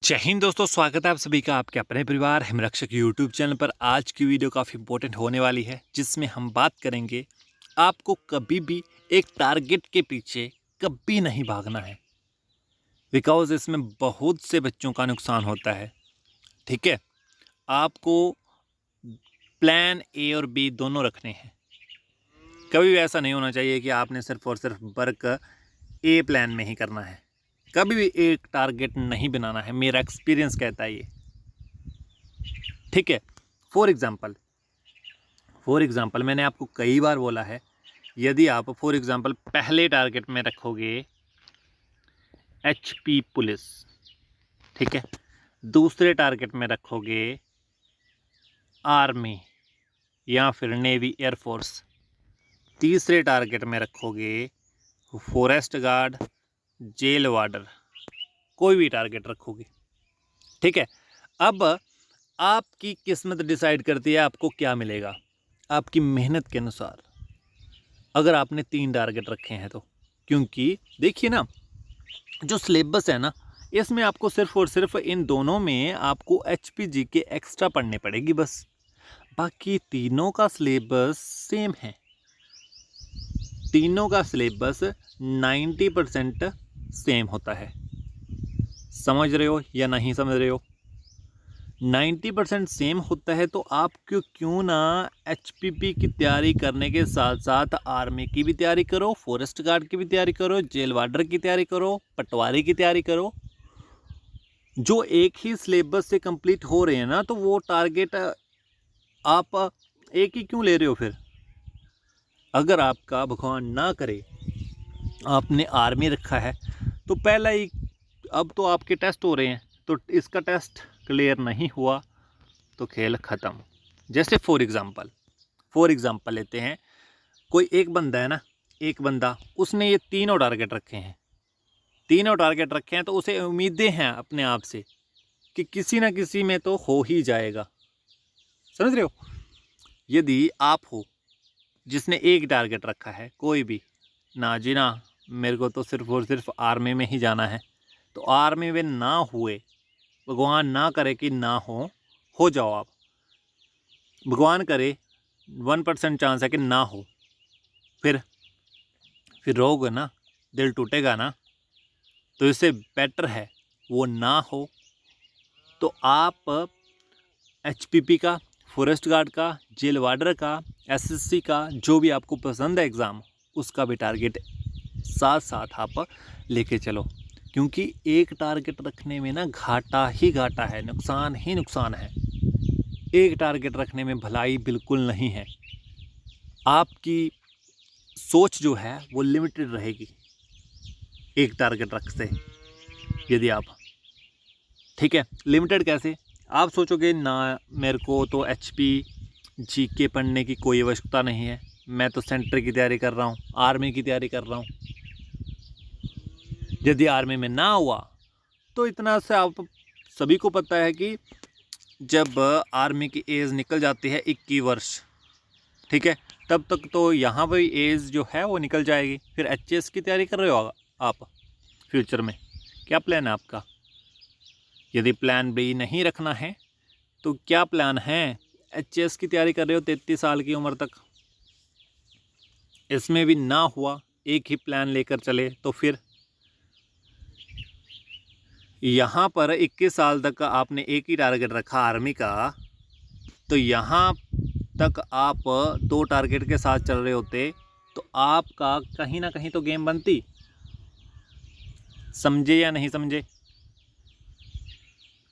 जय हिंद दोस्तों, स्वागत है आप सभी का आपके अपने परिवार हिमरक्षक यूट्यूब चैनल पर। आज की वीडियो काफ़ी इंपॉर्टेंट होने वाली है, जिसमें हम बात करेंगे आपको कभी भी एक टारगेट के पीछे कभी नहीं भागना है, बिकॉज इसमें बहुत से बच्चों का नुकसान होता है। ठीक है, आपको प्लान ए और बी दोनों रखने हैं। कभी भी ऐसा नहीं होना चाहिए कि आपने सिर्फ और सिर्फ वर्क ए प्लान में ही करना है। कभी भी एक टारगेट नहीं बनाना है, मेरा एक्सपीरियंस कहता है ये। ठीक है, फॉर एग्ज़ाम्पल मैंने आपको कई बार बोला है, यदि आप फॉर एग्ज़ाम्पल पहले टारगेट में रखोगे HP पुलिस, ठीक है, दूसरे टारगेट में रखोगे आर्मी या फिर नेवी एयरफोर्स, तीसरे टारगेट में रखोगे फॉरेस्ट गार्ड, जेल वार्डर, कोई भी टारगेट रखोगे। ठीक है, अब आपकी किस्मत डिसाइड करती है आपको क्या मिलेगा, आपकी मेहनत के अनुसार। अगर आपने 3 टारगेट रखे हैं तो, क्योंकि देखिए ना, जो सिलेबस है ना, इसमें आपको सिर्फ और सिर्फ इन दोनों में आपको HPG के एक्स्ट्रा पढ़ने पड़ेगी बस। बाकी तीनों का सिलेबस सेम है। तीनों का सिलेबस 90% सेम होता है। समझ रहे हो या नहीं समझ रहे हो? 90% सेम होता है, तो आप क्यों ना HPP की तैयारी करने के साथ साथ आर्मी की भी तैयारी करो, फॉरेस्ट गार्ड की भी तैयारी करो, जेल वार्डर की तैयारी करो, पटवारी की तैयारी करो। जो एक ही सिलेबस से कंप्लीट हो रहे हैं ना, तो वो टारगेट आप एक ही क्यों ले रहे हो फिर? अगर आपका भगवान ना करे आपने आर्मी रखा है, तो पहला ही, अब तो आपके टेस्ट हो रहे हैं, तो इसका टेस्ट क्लियर नहीं हुआ तो खेल ख़त्म। जैसे फॉर एग्ज़ाम्पल लेते हैं, कोई एक बंदा है ना, एक बंदा, उसने ये तीनों टारगेट रखे हैं, तो उसे उम्मीदें हैं अपने आप से कि किसी ना किसी में तो हो ही जाएगा। समझ रहे हो? यदि आप हो जिसने एक टारगेट रखा है, कोई भी, ना जी ना, मेरे को तो सिर्फ और सिर्फ आर्मी में ही जाना है, तो आर्मी में ना हुए, भगवान ना करे कि ना हो जाओ आप, भगवान करे 1% चांस है कि ना हो, फिर रोगे ना, दिल टूटेगा ना। तो इससे बेटर है वो ना हो, तो आप HPP का, फॉरेस्ट गार्ड का, जेल वार्डर का, SSC का, जो भी आपको पसंद है एग्ज़ाम, उसका भी टारगेट साथ साथ आप लेके चलो। क्योंकि एक टारगेट रखने में ना घाटा ही घाटा है, नुकसान ही नुकसान है। एक टारगेट रखने में भलाई बिल्कुल नहीं है। आपकी सोच जो है वो लिमिटेड रहेगी एक टारगेट रखते यदि आप। ठीक है, लिमिटेड कैसे? आप सोचोगे ना, मेरे को तो GK पढ़ने की कोई आवश्यकता नहीं है, मैं तो सेंटर की तैयारी कर रहा हूँ, आर्मी की तैयारी कर रहा हूँ। यदि आर्मी में ना हुआ तो इतना से आप सभी को पता है कि जब आर्मी की एज निकल जाती है 21 वर्ष, ठीक है, तब तक तो यहाँ पर एज जो है वो निकल जाएगी। फिर HS की तैयारी कर रहे हो आप फ्यूचर में, क्या प्लान है आपका? यदि प्लान बी नहीं रखना है तो क्या प्लान है? HS की तैयारी कर रहे हो 33 साल की उम्र तक, इसमें भी ना हुआ, एक ही प्लान लेकर चले, तो फिर यहाँ पर 21 साल तक आपने एक ही टारगेट रखा आर्मी का, तो यहाँ तक आप 2 टारगेट के साथ चल रहे होते, तो आपका कहीं ना कहीं तो गेम बनती। समझे या नहीं समझे?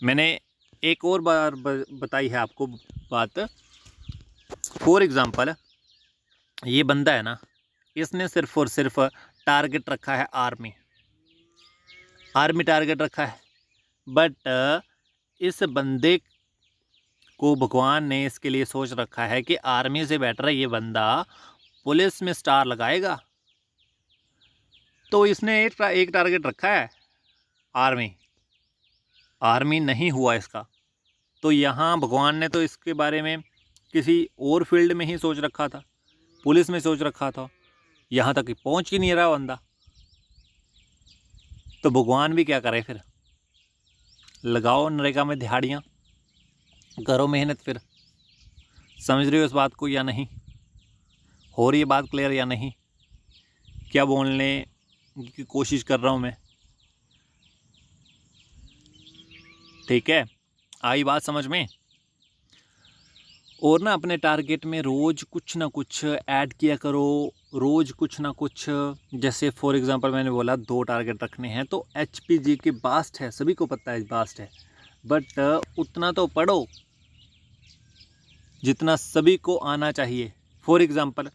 मैंने एक और बार बताई है आपको बात। फॉर एग्ज़ाम्पल ये बंदा है ना, इसने सिर्फ और सिर्फ टारगेट रखा है आर्मी टारगेट रखा है, बट इस बंदे को भगवान ने इसके लिए सोच रखा है कि आर्मी से बेटर है ये बंदा पुलिस में स्टार लगाएगा, तो इसने एक टारगेट रखा है आर्मी नहीं हुआ इसका, तो यहाँ भगवान ने तो इसके बारे में किसी और फील्ड में ही सोच रखा था, पुलिस में सोच रखा था, यहाँ तक पहुँच ही नहीं रहा बंदा, तो भगवान भी क्या करे फिर? लगाओ नरेगा में दिहाड़ियाँ, करो मेहनत। फिर समझ रहे हो इस बात को या नहीं? हो रही है बात क्लियर या नहीं? क्या बोलने की कोशिश कर रहा हूँ मैं? ठीक है, आई बात समझ में? और ना अपने टारगेट में रोज़ कुछ ना कुछ ऐड किया करो, रोज़ कुछ ना कुछ। जैसे फॉर एग्जांपल मैंने बोला 2 टारगेट रखने हैं, तो HPG के बास्ट है, सभी को पता है बास्ट है, बट उतना तो पढ़ो जितना सभी को आना चाहिए। फॉर एग्जांपल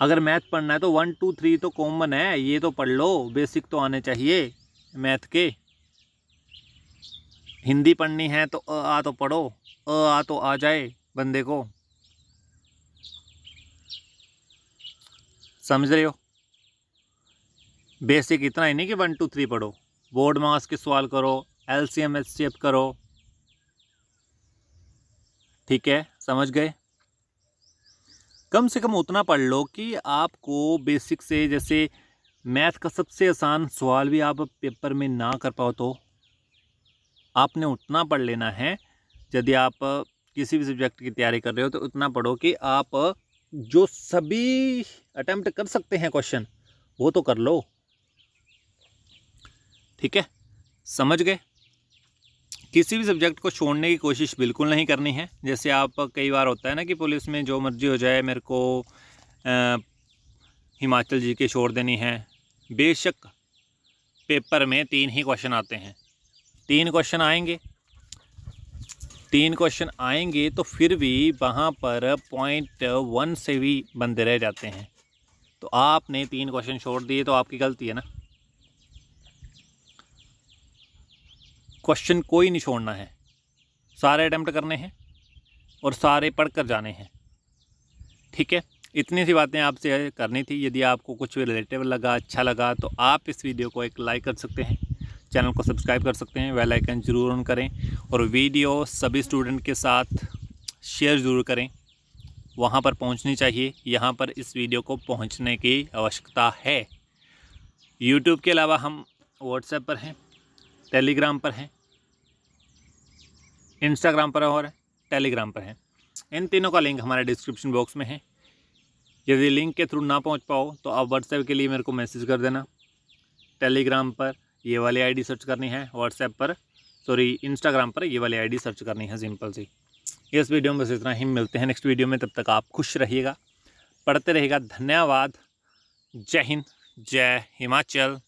अगर मैथ पढ़ना है तो 1 2 3 तो कॉमन है, ये तो पढ़ लो, बेसिक तो आने चाहिए मैथ के। हिंदी पढ़नी है तो आ तो पढ़ो, आ तो आ जाए बंदे को। समझ रहे हो? बेसिक इतना ही नहीं कि 1 2 3 पढ़ो, बोर्ड मार्क्स के सवाल करो, LCM HCF करो। ठीक है, समझ गए? कम से कम उतना पढ़ लो कि आपको बेसिक से, जैसे मैथ का सबसे आसान सवाल भी आप पेपर में ना कर पाओ तो आपने उतना पढ़ लेना है। यदि आप किसी भी सब्जेक्ट की तैयारी कर रहे हो तो उतना पढ़ो कि आप जो सभी अटेम्प्ट कर सकते हैं क्वेश्चन वो तो कर लो। ठीक है, समझ गए? किसी भी सब्जेक्ट को छोड़ने की कोशिश बिल्कुल नहीं करनी है। जैसे आप कई बार होता है ना कि पुलिस में जो मर्जी हो जाए, मेरे को हिमाचल जी के छोड़ देनी है। बेशक पेपर में 3 ही क्वेश्चन आते हैं, 3 क्वेश्चन आएंगे, 3 क्वेश्चन आएंगे तो फिर भी वहाँ पर 0.1 से भी बंदे रह जाते हैं। तो आपने 3 क्वेश्चन छोड़ दिए तो आपकी गलती है ना। क्वेश्चन कोई नहीं छोड़ना है, सारे अटेम्प्ट करने हैं और सारे पढ़ कर जाने हैं। ठीक है, इतनी सी बातें आपसे करनी थी। यदि आपको कुछ भी रिलेटेबल लगा, अच्छा लगा, तो आप इस वीडियो को एक लाइक कर सकते हैं, चैनल को सब्सक्राइब कर सकते हैं, बेल आइकन ज़रूर ऑन करें और वीडियो सभी स्टूडेंट के साथ शेयर ज़रूर करें। वहाँ पर पहुँचनी चाहिए, यहाँ पर इस वीडियो को पहुँचने की आवश्यकता है। यूट्यूब के अलावा हम व्हाट्सएप पर हैं, टेलीग्राम पर हैं, इंस्टाग्राम पर और टेलीग्राम पर हैं। इन तीनों का लिंक हमारे डिस्क्रिप्शन बॉक्स में है। यदि लिंक के थ्रू ना पहुंच पाओ तो आप व्हाट्सएप के लिए मेरे को मैसेज कर देना। टेलीग्राम पर ये वाली आईडी सर्च करनी है, व्हाट्सएप पर इंस्टाग्राम पर ये वाली आईडी सर्च करनी है, सिंपल सी। इस वीडियो में बस इतना ही, मिलते हैं नेक्स्ट वीडियो में। तब तक आप खुश रहिएगा, पढ़ते रहिएगा। धन्यवाद। जय हिंद, जय हिमाचल।